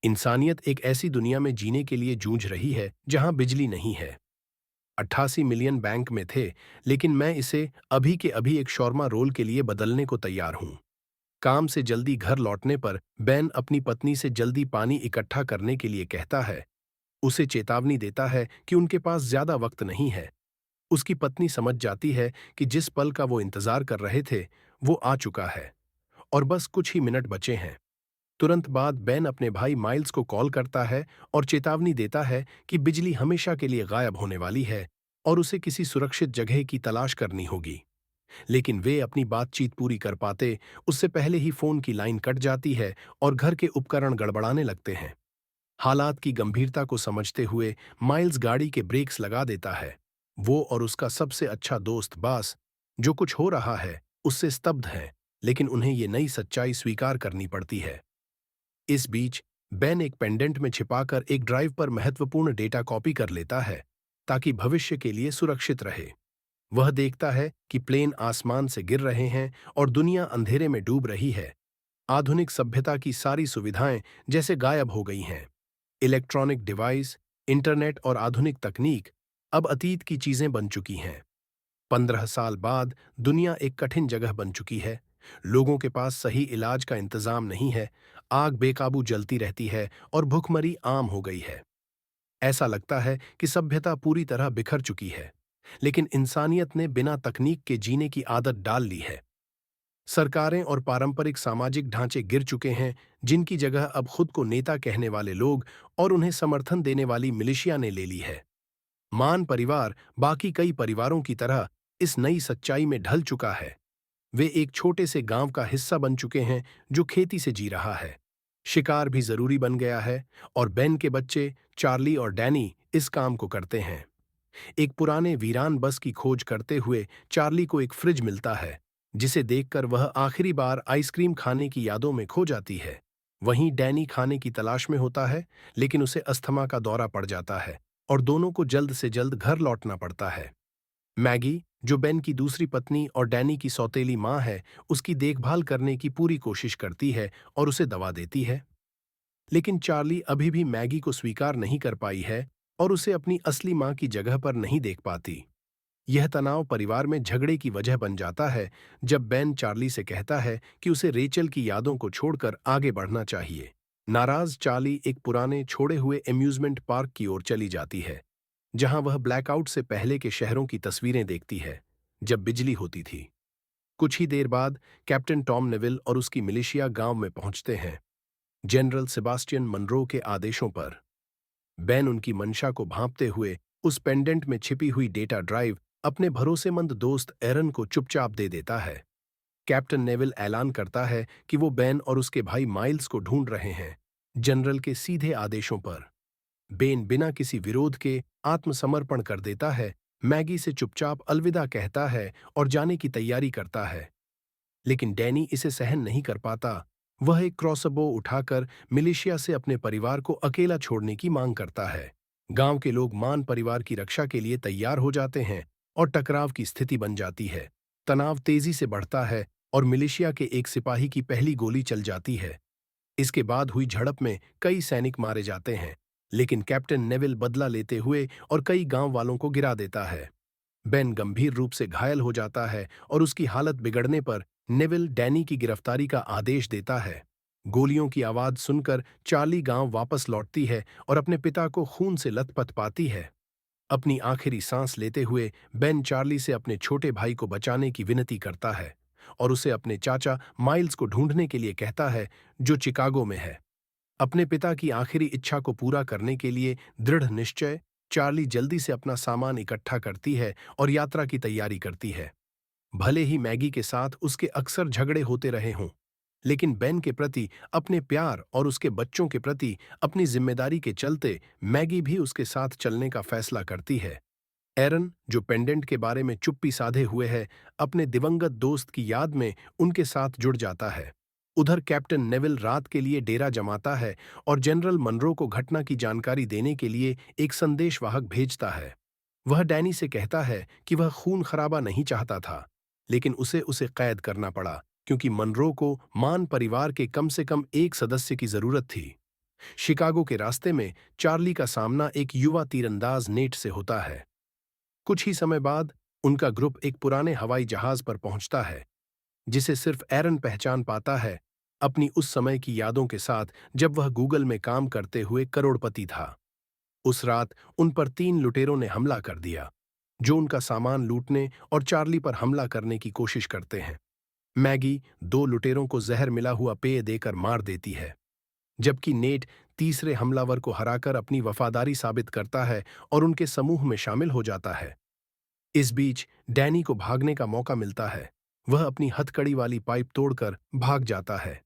इंसानियत एक ऐसी दुनिया में जीने के लिए जूझ रही है जहां बिजली नहीं है। 88 मिलियन बैंक में थे, लेकिन मैं इसे अभी के अभी एक शॉर्मा रोल के लिए बदलने को तैयार हूं। काम से जल्दी घर लौटने पर बेन अपनी पत्नी से जल्दी पानी इकट्ठा करने के लिए कहता है। उसे चेतावनी देता है कि उनके पास ज्यादा वक्त नहीं है। उसकी पत्नी समझ जाती है कि जिस पल का वो इंतजार कर रहे थे वो आ चुका है और बस कुछ ही मिनट बचे हैं। तुरंत बाद बेन अपने भाई माइल्स को कॉल करता है और चेतावनी देता है कि बिजली हमेशा के लिए गायब होने वाली है और उसे किसी सुरक्षित जगह की तलाश करनी होगी। लेकिन वे अपनी बातचीत पूरी कर पाते उससे पहले ही फोन की लाइन कट जाती है और घर के उपकरण गड़बड़ाने लगते हैं। हालात की गंभीरता को समझते हुए माइल्स गाड़ी के ब्रेक्स लगा देता है। वो और उसका सबसे अच्छा दोस्त बास, जो कुछ हो रहा है उससे स्तब्ध हैं, लेकिन उन्हें ये नई सच्चाई स्वीकार करनी पड़ती है। इस बीच बेन एक पेंडेंट में छिपाकर एक ड्राइव पर महत्वपूर्ण डेटा कॉपी कर लेता है ताकि भविष्य के लिए सुरक्षित रहे। वह देखता है कि प्लेन आसमान से गिर रहे हैं और दुनिया अंधेरे में डूब रही है। आधुनिक सभ्यता की सारी सुविधाएं जैसे गायब हो गई हैं। इलेक्ट्रॉनिक डिवाइस, इंटरनेट और आधुनिक तकनीक अब अतीत की चीजें बन चुकी हैं। 15 साल बाद दुनिया एक कठिन जगह बन चुकी है। लोगों के पास सही इलाज का इंतजाम नहीं है, आग बेकाबू जलती रहती है और भुखमरी आम हो गई है। ऐसा लगता है कि सभ्यता पूरी तरह बिखर चुकी है, लेकिन इंसानियत ने बिना तकनीक के जीने की आदत डाल ली है। सरकारें और पारंपरिक सामाजिक ढांचे गिर चुके हैं, जिनकी जगह अब खुद को नेता कहने वाले लोग और उन्हें समर्थन देने वाली मिलिशिया ने ले ली है। मान परिवार बाकी कई परिवारों की तरह इस नई सच्चाई में ढल चुका है। वे एक छोटे से गांव का हिस्सा बन चुके हैं जो खेती से जी रहा है। शिकार भी जरूरी बन गया है और बेन के बच्चे चार्ली और डैनी इस काम को करते हैं। एक पुराने वीरान बस की खोज करते हुए चार्ली को एक फ्रिज मिलता है, जिसे देखकर वह आखिरी बार आइसक्रीम खाने की यादों में खो जाती है। वहीं डैनी खाने की तलाश में होता है, लेकिन उसे अस्थमा का दौरा पड़ जाता है और दोनों को जल्द से जल्द घर लौटना पड़ता है। मैगी, जो बेन की दूसरी पत्नी और डैनी की सौतेली माँ है, उसकी देखभाल करने की पूरी कोशिश करती है और उसे दवा देती है। लेकिन चार्ली अभी भी मैगी को स्वीकार नहीं कर पाई है और उसे अपनी असली माँ की जगह पर नहीं देख पाती। यह तनाव परिवार में झगड़े की वजह बन जाता है जब बेन चार्ली से कहता है कि उसे रेचल की यादों को छोड़कर आगे बढ़ना चाहिए। नाराज चार्ली एक पुराने छोड़े हुए एम्यूजमेंट पार्क की ओर चली जाती है, जहां वह ब्लैकआउट से पहले के शहरों की तस्वीरें देखती है, जब बिजली होती थी। कुछ ही देर बाद कैप्टन टॉम नेविल और उसकी मिलिशिया गांव में पहुंचते हैं, जनरल सेबास्टियन मनरो के आदेशों पर। बेन उनकी मंशा को भांपते हुए उस पेंडेंट में छिपी हुई डेटा ड्राइव अपने भरोसेमंद दोस्त एरन को चुपचाप दे देता है। कैप्टन नेविल ऐलान करता है कि वो बेन और उसके भाई माइल्स को ढूंढ रहे हैं, जनरल के सीधे आदेशों पर। बेन बिना किसी विरोध के आत्मसमर्पण कर देता है, मैगी से चुपचाप अलविदा कहता है और जाने की तैयारी करता है। लेकिन डैनी इसे सहन नहीं कर पाता। वह एक क्रॉसबो उठाकर मिलिशिया से अपने परिवार को अकेला छोड़ने की मांग करता है। गांव के लोग मान परिवार की रक्षा के लिए तैयार हो जाते हैं और टकराव की स्थिति बन जाती है। तनाव तेजी से बढ़ता है और मिलिशिया के एक सिपाही की पहली गोली चल जाती है। इसके बाद हुई झड़प में कई सैनिक मारे जाते हैं, लेकिन कैप्टन नेविल बदला लेते हुए और कई गांव वालों को गिरा देता है। बेन गंभीर रूप से घायल हो जाता है और उसकी हालत बिगड़ने पर नेविल डैनी की गिरफ्तारी का आदेश देता है। गोलियों की आवाज सुनकर चार्ली गांव वापस लौटती है और अपने पिता को खून से लथपथ पाती है। अपनी आखिरी सांस लेते हुए बेन चार्ली से अपने छोटे भाई को बचाने की विनती करता है और उसे अपने चाचा माइल्स को ढूंढने के लिए कहता है, जो चिकागो में है। अपने पिता की आखिरी इच्छा को पूरा करने के लिए दृढ़ निश्चय, चार्ली जल्दी से अपना सामान इकट्ठा करती है और यात्रा की तैयारी करती है। भले ही मैगी के साथ उसके अक्सर झगड़े होते रहे हों, लेकिन बेन के प्रति अपने प्यार और उसके बच्चों के प्रति अपनी जिम्मेदारी के चलते मैगी भी उसके साथ चलने का फैसला करती है। एरन, जो पेंडेंट के बारे में चुप्पी साधे हुए है, अपने दिवंगत दोस्त की याद में उनके साथ जुड़ जाता है। उधर कैप्टन नेविल रात के लिए डेरा जमाता है और जनरल मनरो को घटना की जानकारी देने के लिए एक संदेशवाहक भेजता है। वह डैनी से कहता है कि वह खून खराबा नहीं चाहता था, लेकिन उसे उसे कैद करना पड़ा क्योंकि मनरो को मान परिवार के कम से कम एक सदस्य की जरूरत थी। शिकागो के रास्ते में चार्ली का सामना एक युवा तीरंदाज नेट से होता है। कुछ ही समय बाद उनका ग्रुप एक पुराने हवाई जहाज पर पहुंचता है, जिसे सिर्फ एरन पहचान पाता है, अपनी उस समय की यादों के साथ जब वह गूगल में काम करते हुए करोड़पति था। उस रात उन पर 3 लुटेरों ने हमला कर दिया, जो उनका सामान लूटने और चार्ली पर हमला करने की कोशिश करते हैं। मैगी 2 लुटेरों को जहर मिला हुआ पेय देकर मार देती है, जबकि नेट तीसरे हमलावर को हराकर अपनी वफादारी साबित करता है और उनके समूह में शामिल हो जाता है। इस बीच डैनी को भागने का मौका मिलता है। वह अपनी हथकड़ी वाली पाइप तोड़कर भाग जाता है।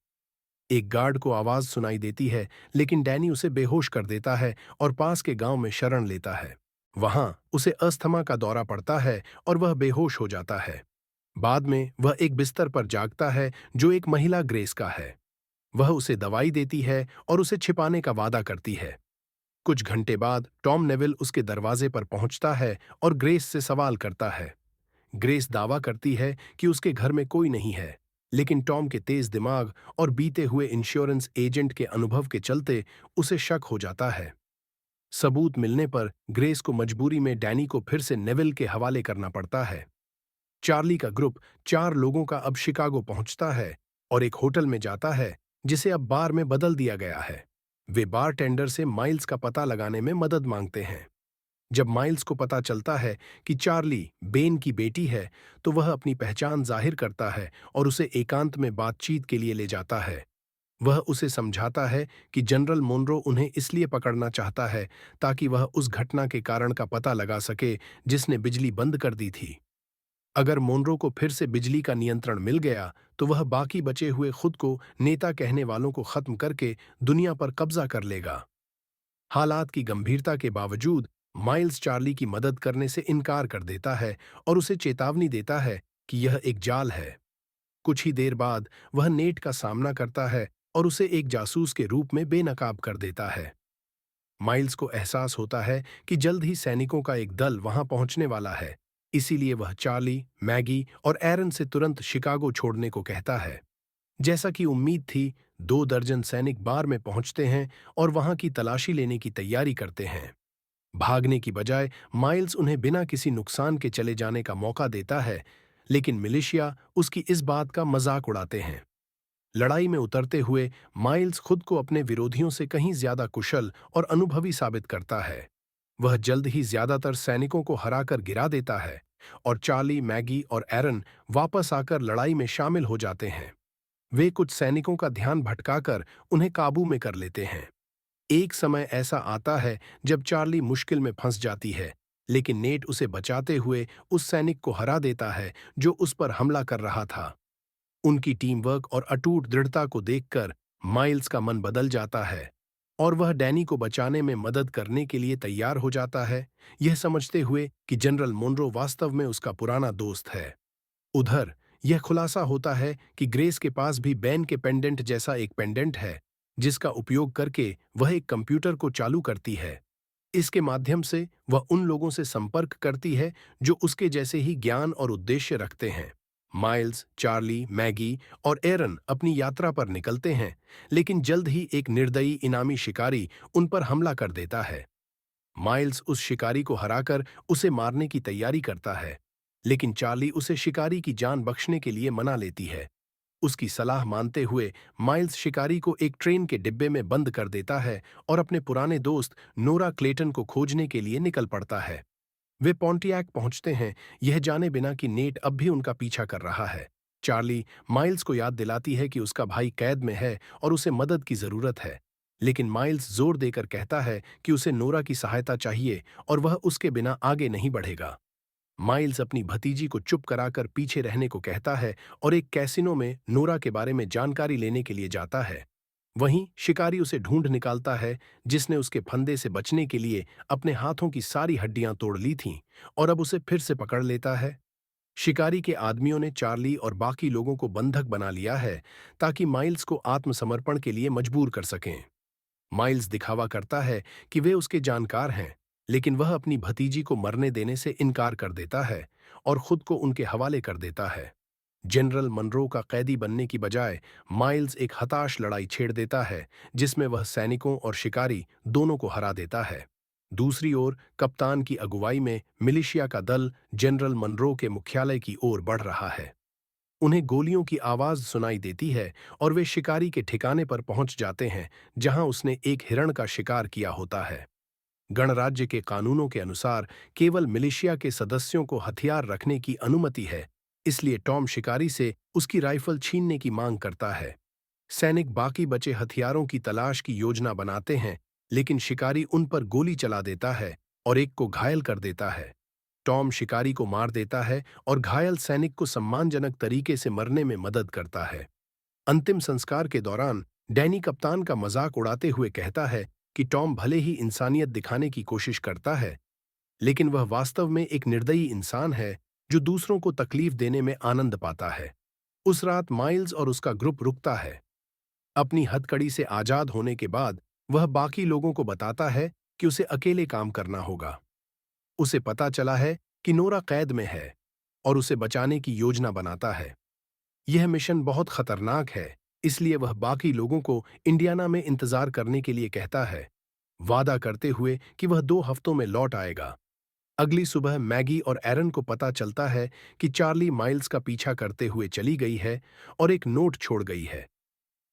एक गार्ड को आवाज सुनाई देती है, लेकिन डैनी उसे बेहोश कर देता है और पास के गांव में शरण लेता है। वहां उसे अस्थमा का दौरा पड़ता है और वह बेहोश हो जाता है। बाद में वह एक बिस्तर पर जागता है जो एक महिला ग्रेस का है। वह उसे दवाई देती है और उसे छिपाने का वादा करती है। कुछ घंटे बाद टॉम नेविल उसके दरवाजे पर पहुंचता है और ग्रेस से सवाल करता है। ग्रेस दावा करती है कि उसके घर में कोई नहीं है, लेकिन टॉम के तेज दिमाग और बीते हुए इंश्योरेंस एजेंट के अनुभव के चलते उसे शक हो जाता है। सबूत मिलने पर ग्रेस को मजबूरी में डैनी को फिर से नेविल के हवाले करना पड़ता है। चार्ली का ग्रुप 4 लोगों का अब शिकागो पहुंचता है और एक होटल में जाता है, जिसे अब बार में बदल दिया गया है। वे बारटेंडर से माइल्स का पता लगाने में मदद मांगते हैं। जब माइल्स को पता चलता है कि चार्ली बेन की बेटी है, तो वह अपनी पहचान जाहिर करता है और उसे एकांत में बातचीत के लिए ले जाता है। वह उसे समझाता है कि जनरल मोनरो उन्हें इसलिए पकड़ना चाहता है ताकि वह उस घटना के कारण का पता लगा सके जिसने बिजली बंद कर दी थी। अगर मोनरो को फिर से बिजली का नियंत्रण मिल गया, तो वह बाकी बचे हुए खुद को नेता कहने वालों को खत्म करके दुनिया पर कब्जा कर लेगा। हालात की गंभीरता के बावजूद माइल्स चार्ली की मदद करने से इनकार कर देता है और उसे चेतावनी देता है कि यह एक जाल है। कुछ ही देर बाद वह नेट का सामना करता है और उसे एक जासूस के रूप में बेनकाब कर देता है। माइल्स को एहसास होता है कि जल्द ही सैनिकों का एक दल वहां पहुंचने वाला है, इसीलिए वह चार्ली, मैगी और एरन से तुरंत शिकागो छोड़ने को कहता है। जैसा कि उम्मीद थी, 2 दर्जन सैनिक बार में पहुंचते हैं और वहां की तलाशी लेने की तैयारी करते हैं। भागने की बजाय माइल्स उन्हें बिना किसी नुकसान के चले जाने का मौका देता है, लेकिन मिलिशिया उसकी इस बात का मजाक उड़ाते हैं। लड़ाई में उतरते हुए माइल्स खुद को अपने विरोधियों से कहीं ज्यादा कुशल और अनुभवी साबित करता है। वह जल्द ही ज्यादातर सैनिकों को हराकर गिरा देता है और चार्ली, मैगी और एरन वापस आकर लड़ाई में शामिल हो जाते हैं। वे कुछ सैनिकों का ध्यान भटकाकर उन्हें काबू में कर लेते हैं। एक समय ऐसा आता है जब चार्ली मुश्किल में फंस जाती है, लेकिन नेट उसे बचाते हुए उस सैनिक को हरा देता है जो उस पर हमला कर रहा था। उनकी टीम वर्क और अटूट दृढ़ता को देखकर माइल्स का मन बदल जाता है और वह डैनी को बचाने में मदद करने के लिए तैयार हो जाता है, यह समझते हुए कि जनरल मोनरो वास्तव में उसका पुराना दोस्त है। उधर यह खुलासा होता है कि ग्रेस के पास भी बैन के पेंडेंट जैसा एक पेंडेंट है, जिसका उपयोग करके वह एक कंप्यूटर को चालू करती है। इसके माध्यम से वह उन लोगों से संपर्क करती है जो उसके जैसे ही ज्ञान और उद्देश्य रखते हैं। माइल्स, चार्ली, मैगी और एरन अपनी यात्रा पर निकलते हैं, लेकिन जल्द ही एक निर्दयी इनामी शिकारी उन पर हमला कर देता है। माइल्स उस शिकारी को हराकर उसे मारने की तैयारी करता है, लेकिन चार्ली उसे शिकारी की जान बख्शने के लिए मना लेती है। उसकी सलाह मानते हुए माइल्स शिकारी को एक ट्रेन के डिब्बे में बंद कर देता है और अपने पुराने दोस्त नोरा क्लेटन को खोजने के लिए निकल पड़ता है। वे पॉन्टियाक पहुंचते हैं, यह जाने बिना कि नेट अब भी उनका पीछा कर रहा है। चार्ली माइल्स को याद दिलाती है कि उसका भाई कैद में है और उसे मदद की जरूरत है, लेकिन माइल्स जोर देकर कहता है कि उसे नोरा की सहायता चाहिए और वह उसके बिना आगे नहीं बढ़ेगा। माइल्स अपनी भतीजी को चुप कराकर पीछे रहने को कहता है और एक कैसीनो में नोरा के बारे में जानकारी लेने के लिए जाता है। वहीं शिकारी उसे ढूंढ निकालता है, जिसने उसके फंदे से बचने के लिए अपने हाथों की सारी हड्डियां तोड़ ली थीं और अब उसे फिर से पकड़ लेता है। शिकारी के आदमियों ने चार्ली और बाकी लोगों को बंधक बना लिया है ताकि माइल्स को आत्मसमर्पण के लिए मजबूर कर सकें। माइल्स दिखावा करता है कि वे उसके जानकार हैं, लेकिन वह अपनी भतीजी को मरने देने से इनकार कर देता है और खुद को उनके हवाले कर देता है। जनरल मनरो का कैदी बनने की बजाय माइल्स एक हताश लड़ाई छेड़ देता है, जिसमें वह सैनिकों और शिकारी दोनों को हरा देता है। दूसरी ओर कप्तान की अगुवाई में मिलिशिया का दल जनरल मनरो के मुख्यालय की ओर बढ़ रहा है। उन्हें गोलियों की आवाज सुनाई देती है और वे शिकारी के ठिकाने पर पहुंच जाते हैं, जहां उसने एक हिरण का शिकार किया होता है। गणराज्य के कानूनों के अनुसार केवल मिलिशिया के सदस्यों को हथियार रखने की अनुमति है, इसलिए टॉम शिकारी से उसकी राइफल छीनने की मांग करता है। सैनिक बाकी बचे हथियारों की तलाश की योजना बनाते हैं, लेकिन शिकारी उन पर गोली चला देता है और एक को घायल कर देता है। टॉम शिकारी को मार देता है और घायल सैनिक को सम्मानजनक तरीके से मरने में मदद करता है। अंतिम संस्कार के दौरान डैनी कप्तान का मजाक उड़ाते हुए कहता है कि टॉम भले ही इंसानियत दिखाने की कोशिश करता है, लेकिन वह वास्तव में एक निर्दयी इंसान है जो दूसरों को तकलीफ देने में आनंद पाता है। उस रात माइल्स और उसका ग्रुप रुकता है। अपनी हथकड़ी से आजाद होने के बाद वह बाकी लोगों को बताता है कि उसे अकेले काम करना होगा। उसे पता चला है कि नोरा कैद में है और उसे बचाने की योजना बनाता है। यह मिशन बहुत खतरनाक है, इसलिए वह बाकी लोगों को इंडियाना में इंतजार करने के लिए कहता है, वादा करते हुए कि वह 2 हफ्तों में लौट आएगा। अगली सुबह मैगी और एरन को पता चलता है कि चार्ली माइल्स का पीछा करते हुए चली गई है और एक नोट छोड़ गई है।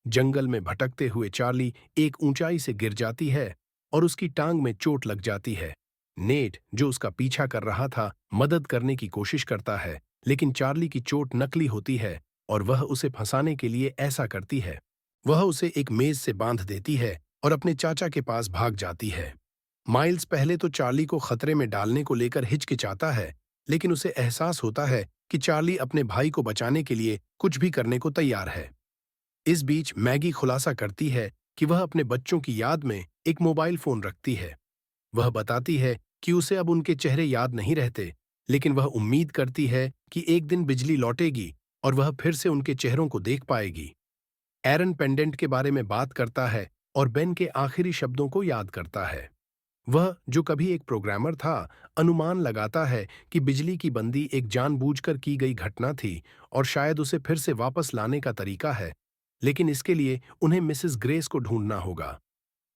जंगल में भटकते हुए चार्ली एक ऊंचाई से गिर जाती है और उसकी टांग में चोट लग जाती है। नेट, जो उसका पीछा कर रहा था, मदद करने की कोशिश करता है, लेकिन चार्ली की चोट नकली होती है और वह उसे फंसाने के लिए ऐसा करती है। वह उसे एक मेज से बांध देती है और अपने चाचा के पास भाग जाती है। माइल्स पहले तो चार्ली को खतरे में डालने को लेकर हिचकिचाता है, लेकिन उसे एहसास होता है कि चार्ली अपने भाई को बचाने के लिए कुछ भी करने को तैयार है। इस बीच मैगी खुलासा करती है कि वह अपने बच्चों की याद में एक मोबाइल फोन रखती है। वह बताती है कि उसे अब उनके चेहरे याद नहीं रहते, लेकिन वह उम्मीद करती है कि एक दिन बिजली लौटेगी और वह फिर से उनके चेहरों को देख पाएगी। एरन पेंडेंट के बारे में बात करता है और बेन के आखिरी शब्दों को याद करता है। वह, जो कभी एक प्रोग्रामर था, अनुमान लगाता है कि बिजली की बंदी एक जानबूझकर की गई घटना थी और शायद उसे फिर से वापस लाने का तरीका है, लेकिन इसके लिए उन्हें मिसेस ग्रेस को ढूंढना होगा।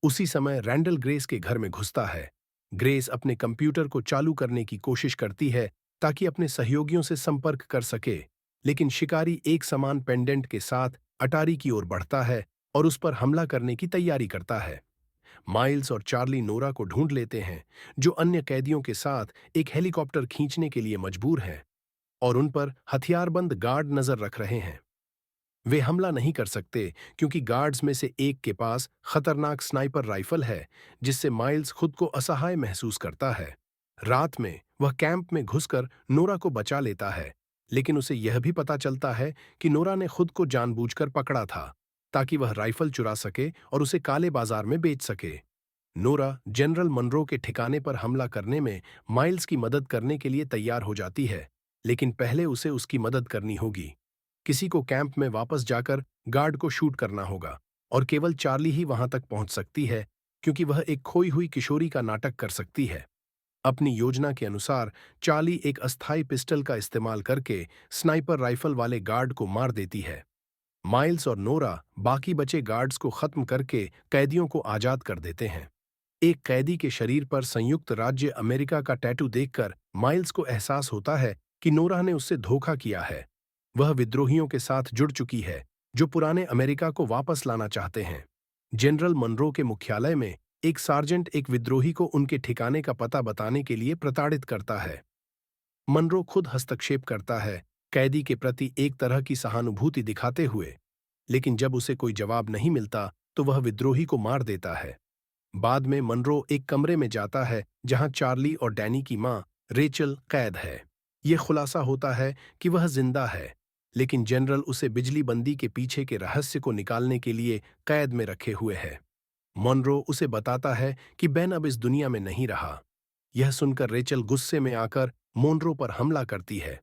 उसी समय रैंडल ग्रेस के घर में घुसता है। ग्रेस अपने कंप्यूटर को चालू करने की कोशिश करती है ताकि अपने सहयोगियों से संपर्क कर सके, लेकिन शिकारी एक समान पेंडेंट के साथ अटारी की ओर बढ़ता है और उस पर हमला करने की तैयारी करता है। माइल्स और चार्ली नोरा को ढूंढ लेते हैं, जो अन्य कैदियों के साथ एक हेलीकॉप्टर खींचने के लिए मजबूर हैं और उन पर हथियारबंद गार्ड नजर रख रहे हैं। वे हमला नहीं कर सकते क्योंकि गार्ड्स में से एक के पास खतरनाक स्नाइपर राइफल है, जिससे माइल्स खुद को असहाय महसूस करता है। रात में वह कैंप में घुसकर नोरा को बचा लेता है, लेकिन उसे यह भी पता चलता है कि नोरा ने खुद को जानबूझकर पकड़ा था ताकि वह राइफल चुरा सके और उसे काले बाजार में बेच सके। नोरा जनरल मनरो के ठिकाने पर हमला करने में माइल्स की मदद करने के लिए तैयार हो जाती है, लेकिन पहले उसे उसकी मदद करनी होगी। किसी को कैंप में वापस जाकर गार्ड को शूट करना होगा और केवल चार्ली ही वहां तक पहुंच सकती है, क्योंकि वह एक खोई हुई किशोरी का नाटक कर सकती है। अपनी योजना के अनुसार चार्ली एक अस्थायी पिस्टल का इस्तेमाल करके स्नाइपर राइफल वाले गार्ड को मार देती है। माइल्स और नोरा बाकी बचे गार्ड्स को खत्म करके कैदियों को आजाद कर देते हैं। एक कैदी के शरीर पर संयुक्त राज्य अमेरिका का टैटू देखकर माइल्स को एहसास होता है कि नोरा ने उससे धोखा किया है। वह विद्रोहियों के साथ जुड़ चुकी है, जो पुराने अमेरिका को वापस लाना चाहते हैं। जनरल मनरो के मुख्यालय में एक सार्जेंट एक विद्रोही को उनके ठिकाने का पता बताने के लिए प्रताड़ित करता है। मनरो खुद हस्तक्षेप करता है, कैदी के प्रति एक तरह की सहानुभूति दिखाते हुए, लेकिन जब उसे कोई जवाब नहीं मिलता तो वह विद्रोही को मार देता है। बाद में मनरो एक कमरे में जाता है जहां चार्ली और डैनी की मां रेचल कैद है। यह खुलासा होता है कि वह जिंदा है, लेकिन जनरल उसे बिजली बंदी के पीछे के रहस्य को निकालने के लिए कैद में रखे हुए है। मनरो उसे बताता है कि बेन अब इस दुनिया में नहीं रहा। यह सुनकर रेचल गुस्से में आकर मोनरो पर हमला करती है,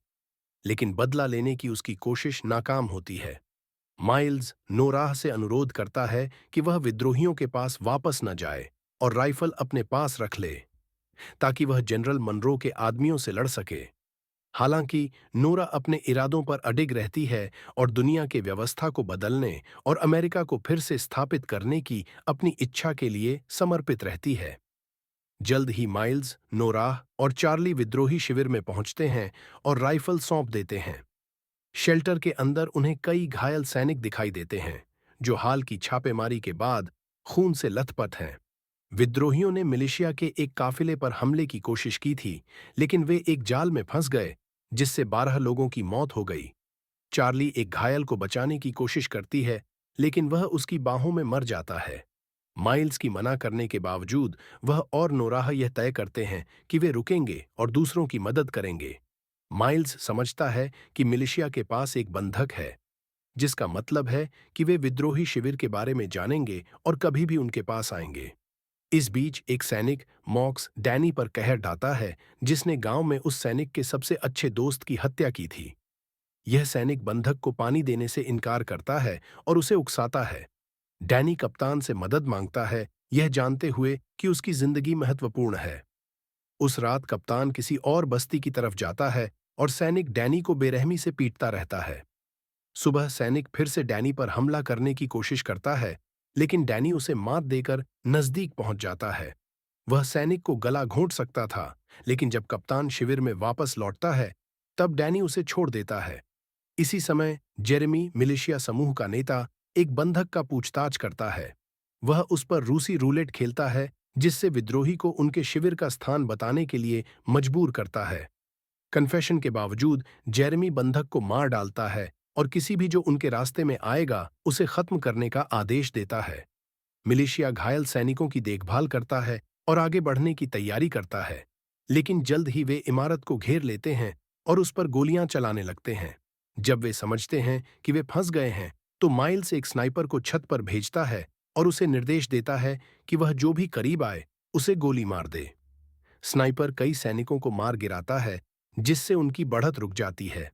लेकिन बदला लेने की उसकी कोशिश नाकाम होती है। माइल्स नोराह से अनुरोध करता है कि वह विद्रोहियों के पास वापस न जाए और राइफल अपने पास रख ले, ताकि वह जनरल मनरो के आदमियों से लड़ सके। हालांकि नोरा अपने इरादों पर अडिग रहती है और दुनिया के व्यवस्था को बदलने और अमेरिका को फिर से स्थापित करने की अपनी इच्छा के लिए समर्पित रहती है। जल्द ही माइल्स, नोराह और चार्ली विद्रोही शिविर में पहुंचते हैं और राइफल सौंप देते हैं। शेल्टर के अंदर उन्हें कई घायल सैनिक दिखाई देते हैं, जो हाल की छापेमारी के बाद खून से लथपथ हैं। विद्रोहियों ने मिलिशिया के एक काफिले पर हमले की कोशिश की थी, लेकिन वे एक जाल में फंस गए, जिससे 12 लोगों की मौत हो गई। चार्ली एक घायल को बचाने की कोशिश करती है, लेकिन वह उसकी बाहों में मर जाता है। माइल्स की मना करने के बावजूद वह और नोराह यह तय करते हैं कि वे रुकेंगे और दूसरों की मदद करेंगे। माइल्स समझता है कि मिलिशिया के पास एक बंधक है, जिसका मतलब है कि वे विद्रोही शिविर के बारे में जानेंगे और कभी भी उनके पास आएंगे। इस बीच एक सैनिक मॉक्स डैनी पर कहर ढाता है, जिसने गांव में उस सैनिक के सबसे अच्छे दोस्त की हत्या की थी। यह सैनिक बंधक को पानी देने से इनकार करता है और उसे उकसाता है। डैनी कप्तान से मदद मांगता है, यह जानते हुए कि उसकी जिंदगी महत्वपूर्ण है। उस रात कप्तान किसी और बस्ती की तरफ जाता है और सैनिक डैनी को बेरहमी से पीटता रहता है। सुबह सैनिक फिर से डैनी पर हमला करने की कोशिश करता है, लेकिन डैनी उसे मात देकर नजदीक पहुंच जाता है। वह सैनिक को गला घोंट सकता था, लेकिन जब कप्तान शिविर में वापस लौटता है, तब डैनी उसे छोड़ देता है। इसी समय जेरेमी, मिलिशिया समूह का नेता, एक बंधक का पूछताछ करता है। वह उस पर रूसी रूलेट खेलता है, जिससे विद्रोही को उनके शिविर का स्थान बताने के लिए मजबूर करता है। कन्फेशन के बावजूद जेरेमी बंधक को मार डालता है और किसी भी जो उनके रास्ते में आएगा उसे खत्म करने का आदेश देता है। मिलिशिया घायल सैनिकों की देखभाल करता है और आगे बढ़ने की तैयारी करता है, लेकिन जल्द ही वे इमारत को घेर लेते हैं और उस पर गोलियां चलाने लगते हैं। जब वे समझते हैं कि वे फंस गए हैं, तो माइल्स एक स्नाइपर को छत पर भेजता है और उसे निर्देश देता है कि वह जो भी करीब आए उसे गोली मार दे। स्नाइपर कई सैनिकों को मार गिराता है, जिससे उनकी बढ़त रुक जाती है।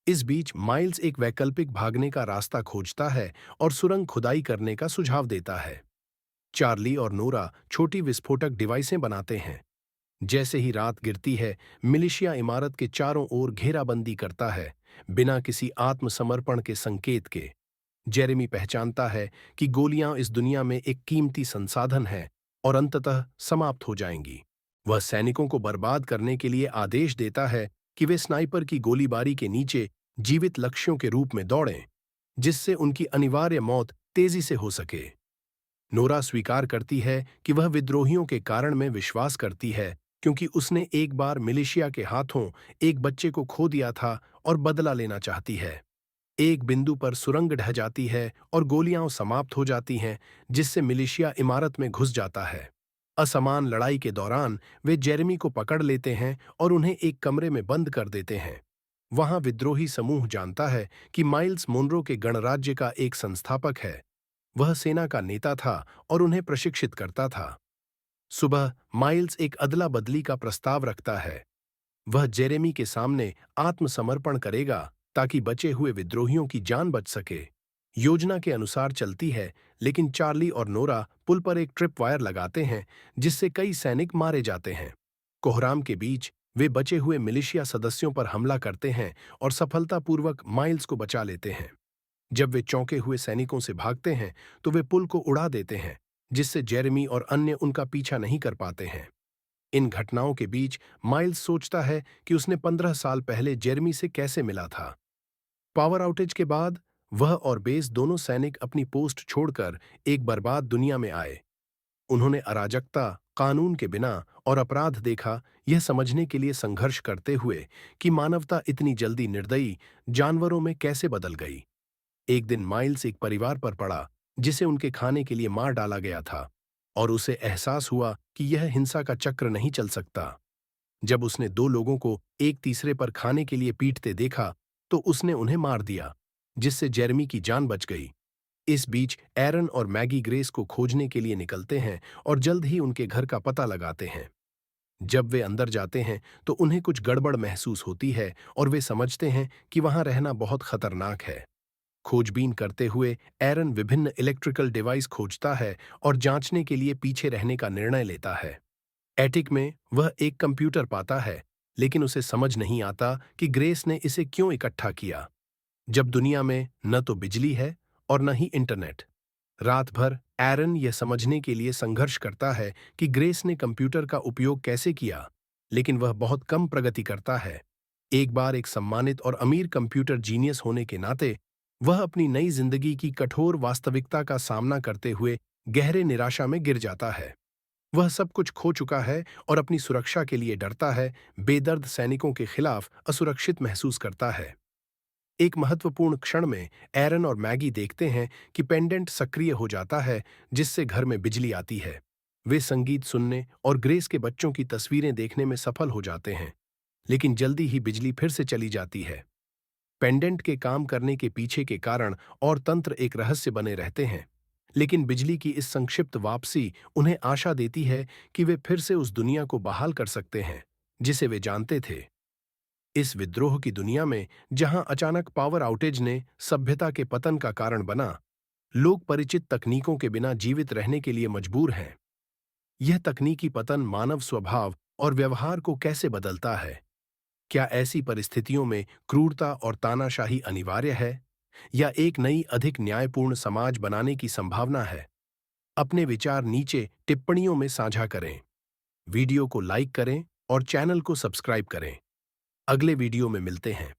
इस बीच माइल्स एक वैकल्पिक भागने का रास्ता खोजता है और सुरंग खुदाई करने का सुझाव देता है। चार्ली और नोरा छोटी विस्फोटक डिवाइसें बनाते हैं। जैसे ही रात गिरती है, मिलिशिया इमारत के चारों ओर घेराबंदी करता है, बिना किसी आत्मसमर्पण के संकेत के। जेरेमी पहचानता है कि गोलियां इस दुनिया में एक कीमती संसाधन है और अंततः समाप्त हो जाएंगी। वह सैनिकों को बर्बाद करने के लिए आदेश देता है कि वे स्नाइपर की गोलीबारी के नीचे जीवित लक्ष्यों के रूप में दौड़ें, जिससे उनकी अनिवार्य मौत तेजी से हो सके। नोरा स्वीकार करती है कि वह विद्रोहियों के कारण में विश्वास करती है, क्योंकि उसने एक बार मिलिशिया के हाथों एक बच्चे को खो दिया था और बदला लेना चाहती है। एक बिंदु पर सुरंग ढह जाती है और गोलियां समाप्त हो जाती हैं, जिससे मिलिशिया इमारत में घुस जाता है। असमान लड़ाई के दौरान वे जेरेमी को पकड़ लेते हैं और उन्हें एक कमरे में बंद कर देते हैं। वहां विद्रोही समूह जानता है कि माइल्स मोनरो के गणराज्य का एक संस्थापक है। वह सेना का नेता था और उन्हें प्रशिक्षित करता था। सुबह माइल्स एक अदला बदली का प्रस्ताव रखता है। वह जेरेमी के सामने आत्मसमर्पण करेगा ताकि बचे हुए विद्रोहियों की जान बच सके। योजना के अनुसार चलती है, लेकिन चार्ली और नोरा पुल पर एक ट्रिप वायर लगाते हैं, जिससे कई सैनिक मारे जाते हैं। कोहराम के बीच वे बचे हुए मिलिशिया सदस्यों पर हमला करते हैं और सफलतापूर्वक माइल्स को बचा लेते हैं। जब वे चौंके हुए सैनिकों से भागते हैं, तो वे पुल को उड़ा देते हैं, जिससे जेरेमी और अन्य उनका पीछा नहीं कर पाते हैं। इन घटनाओं के बीच माइल्स सोचता है कि उसने 15 साल पहले जेरेमी से कैसे मिला था। पावर आउटेज के बाद वह और बेस दोनों सैनिक अपनी पोस्ट छोड़कर एक बर्बाद दुनिया में आए। उन्होंने अराजकता, कानून के बिना और अपराध देखा, यह समझने के लिए संघर्ष करते हुए कि मानवता इतनी जल्दी निर्दयी जानवरों में कैसे बदल गई। एक दिन माइल्स एक परिवार पर पड़ा, जिसे उनके खाने के लिए मार डाला गया था, और उसे एहसास हुआ कि यह हिंसा का चक्र नहीं चल सकता। जब उसने दो लोगों को एक तीसरे पर खाने के लिए पीटते देखा, तो उसने उन्हें मार दिया, जिससे जेरेमी की जान बच गई। इस बीच एरन और मैगी ग्रेस को खोजने के लिए निकलते हैं और जल्द ही उनके घर का पता लगाते हैं। जब वे अंदर जाते हैं, तो उन्हें कुछ गड़बड़ महसूस होती है और वे समझते हैं कि वहां रहना बहुत खतरनाक है। खोजबीन करते हुए एरन विभिन्न इलेक्ट्रिकल डिवाइस खोजता है और जांचने के लिए पीछे रहने का निर्णय लेता है। एटिक में वह एक कंप्यूटर पाता है, लेकिन उसे समझ नहीं आता कि ग्रेस ने इसे क्यों इकट्ठा किया, जब दुनिया में न तो बिजली है और न ही इंटरनेट। रात भर एरन यह समझने के लिए संघर्ष करता है कि ग्रेस ने कंप्यूटर का उपयोग कैसे किया, लेकिन वह बहुत कम प्रगति करता है। एक बार एक सम्मानित और अमीर कंप्यूटर जीनियस होने के नाते वह अपनी नई जिंदगी की कठोर वास्तविकता का सामना करते हुए गहरे निराशा में गिर जाता है। वह सब कुछ खो चुका है और अपनी सुरक्षा के लिए डरता है, बेदर्द सैनिकों के खिलाफ असुरक्षित महसूस करता है। एक महत्वपूर्ण क्षण में एरन और मैगी देखते हैं कि पेंडेंट सक्रिय हो जाता है, जिससे घर में बिजली आती है। वे संगीत सुनने और ग्रेस के बच्चों की तस्वीरें देखने में सफल हो जाते हैं, लेकिन जल्दी ही बिजली फिर से चली जाती है। पेंडेंट के काम करने के पीछे के कारण और तंत्र एक रहस्य बने रहते हैं, लेकिन बिजली की इस संक्षिप्त वापसी उन्हें आशा देती है कि वे फिर से उस दुनिया को बहाल कर सकते हैं जिसे वे जानते थे। इस विद्रोह की दुनिया में, जहां अचानक पावर आउटेज ने सभ्यता के पतन का कारण बना, लोग परिचित तकनीकों के बिना जीवित रहने के लिए मजबूर हैं। यह तकनीकी पतन मानव स्वभाव और व्यवहार को कैसे बदलता है? क्या ऐसी परिस्थितियों में क्रूरता और तानाशाही अनिवार्य है, या एक नई अधिक न्यायपूर्ण समाज बनाने की संभावना है? अपने विचार नीचे टिप्पणियों में साझा करें। वीडियो को लाइक करें और चैनल को सब्सक्राइब करें। अगले वीडियो में मिलते हैं।